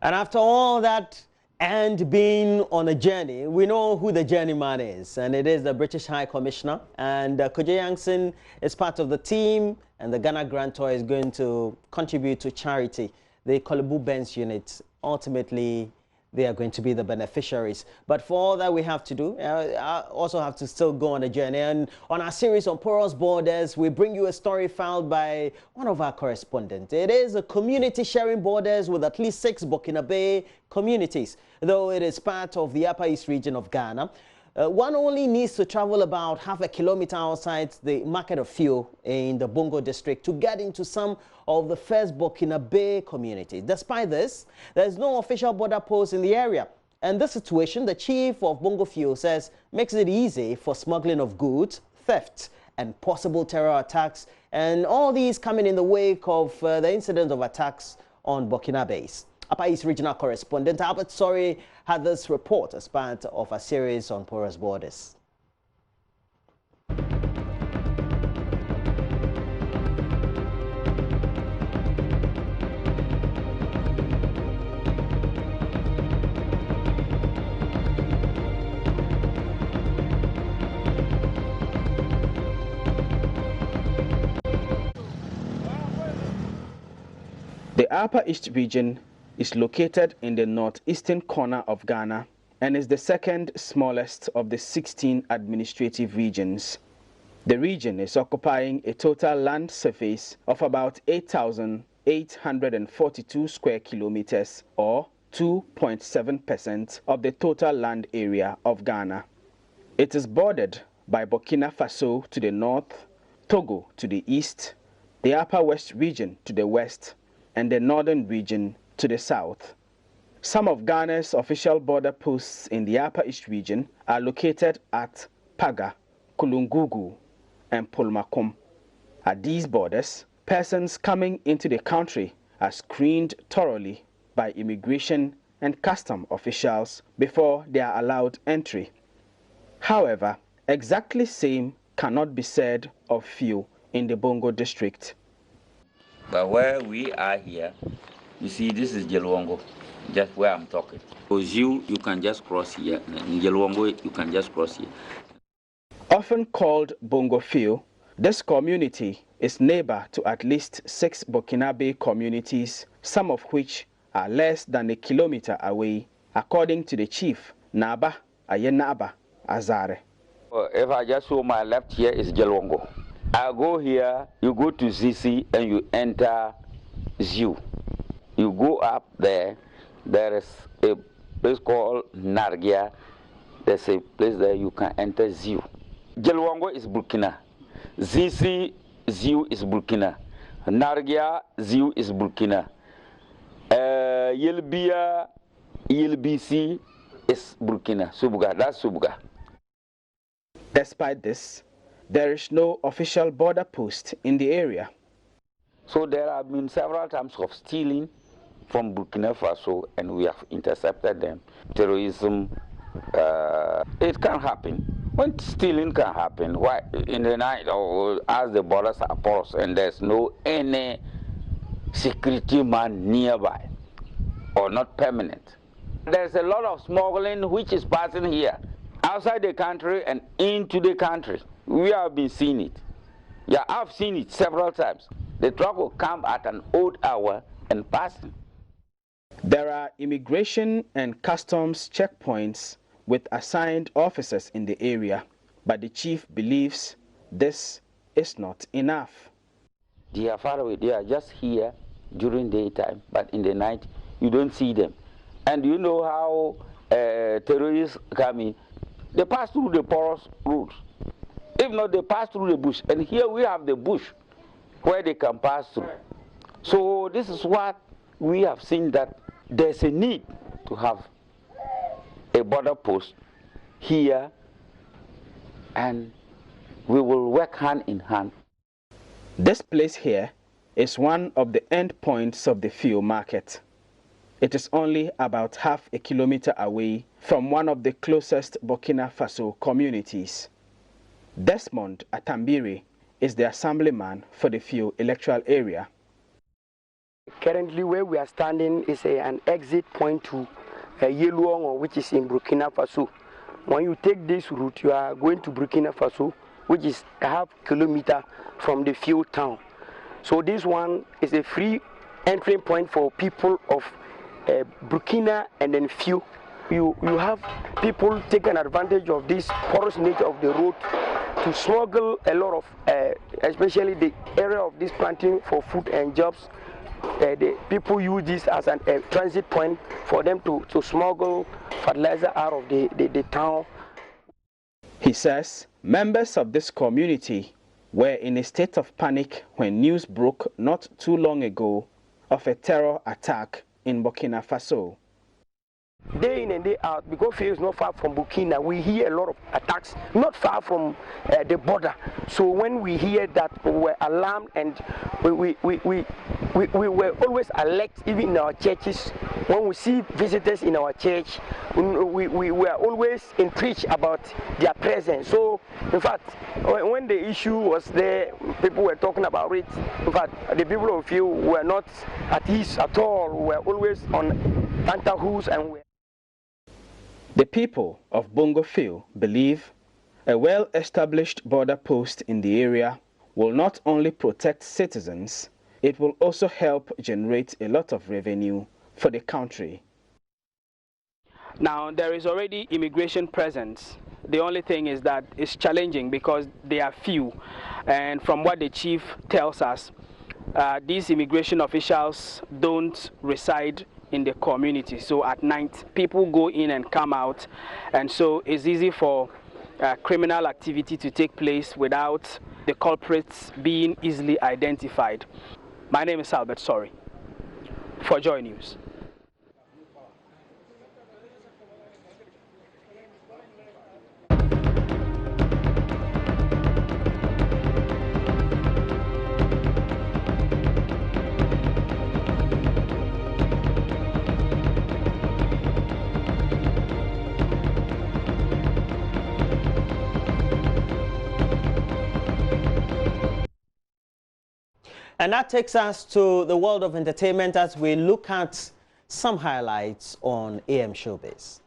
And after all that and being on a journey, we know who the journeyman is, and it is the British High Commissioner. And Kojo Yankson is part of the team, and the Ghana Grantor is going to contribute to charity. The Kolebu Benz unit, ultimately, they are going to be the beneficiaries. But for all that we have to do, I also have to still go on a journey. And on our series on porous borders, we bring you a story filed by one of our correspondents. It is a community sharing borders with at least 6 Burkinabe communities, though it is part of the Upper East region of Ghana. One only needs to travel about half a kilometer outside the market of fuel in the Bongo district to get into some of the first Burkinabe communities. Despite this, there is no official border post in the area. And this situation, the chief of Bongo-Feo says, makes it easy for smuggling of goods, theft, and possible terror attacks. And all these coming in the wake of the incident of attacks on Burkinabes. Upper East Regional Correspondent Albert Sorry had this report as part of a series on porous borders. The Upper East region is located in the northeastern corner of Ghana and is the second smallest of the 16 administrative regions. The region is occupying a total land surface of about 8,842 square kilometers, or 2.7% of the total land area of Ghana. It is bordered by Burkina Faso to the north, Togo to the east, the Upper West region to the west, and the northern region to the south. Some of Ghana's official border posts in the Upper East region are located at Paga, Kulungugu, and Pulmakum. At these borders, persons coming into the country are screened thoroughly by immigration and custom officials before they are allowed entry. However, exactly same cannot be said of few in the Bongo district. But where we are here, you see, this is Jelwongo, just where I'm talking. For you can just cross here. In Jelwongo, you can just cross here. Often called Bongo-Feo, this community is neighbor to at least 6 Burkinabe communities, some of which are less than a kilometer away, according to the chief, Naba Ayenaba Azare. If I just show my left here is Jelwongo. I go here, you go to ZC and you enter Ziu. You go up there, there is a place called Nargia. There's a place there you can enter Ziu. Jelwongo is Burkina. ZC, Ziu is Burkina. Nargia, Ziu is Burkina. Yelbia, Yelbisi is Burkina. Subuga, that's Subuga. Despite this, there is no official border post in the area. So there have been several times of stealing from Burkina Faso, and we have intercepted them. Terrorism, it can happen. When stealing can happen, why in the night or as the borders are porous and there's no any security man nearby or not permanent. There's a lot of smuggling which is passing here, outside the country and into the country. We have been seeing it. Yeah, I've seen it several times. The truck will come at an odd hour and pass. There are immigration and customs checkpoints with assigned officers in the area, but the chief believes this is not enough. They are far away. They are just here during daytime, but in the night you don't see them. And you know how terrorists come in? They pass through the porous routes. If not, they pass through the bush. And here we have the bush where they can pass through. So this is what we have seen, that there's a need to have a border post here, and we will work hand in hand. This place here is one of the endpoints of the fuel market. It is only about half a kilometer away from one of the closest Burkina Faso communities. Desmond Atambiri is the assemblyman for the fuel electoral area. Currently, where we are standing is an exit point to Yeluongo, which is in Burkina Faso. When you take this route, you are going to Burkina Faso, which is a half kilometer from the field town. So this one is a free entry point for people of Burkina and then Feo. You have people taking advantage of this porous nature of the road to smuggle a lot of, especially the area of this planting for food and jobs. The people use this as a transit point for them to smuggle fertilizer out of the town. He says members of this community were in a state of panic when news broke not too long ago of a terror attack in Burkina Faso. Day in and day out, because Feo is not far from Burkina, we hear a lot of attacks, not far from the border. So when we hear that, we were alarmed, and we were always alert, even in our churches. When we see visitors in our church, we were always intrigued about their presence. So, in fact, when the issue was there, people were talking about it. In fact, the people of Feo were not at ease at all. We were always on tenterhooks, and the people of Bongo-Feo believe a well-established border post in the area will not only protect citizens, it will also help generate a lot of revenue for the country. Now, there is already immigration presence. The only thing is that it's challenging because they are few. And from what the chief tells us, these immigration officials don't reside in the community. So at night, people go in and come out. And so it's easy for criminal activity to take place without the culprits being easily identified. My name is Albert Sorry for Joy News. And that takes us to the world of entertainment as we look at some highlights on AM Showbiz.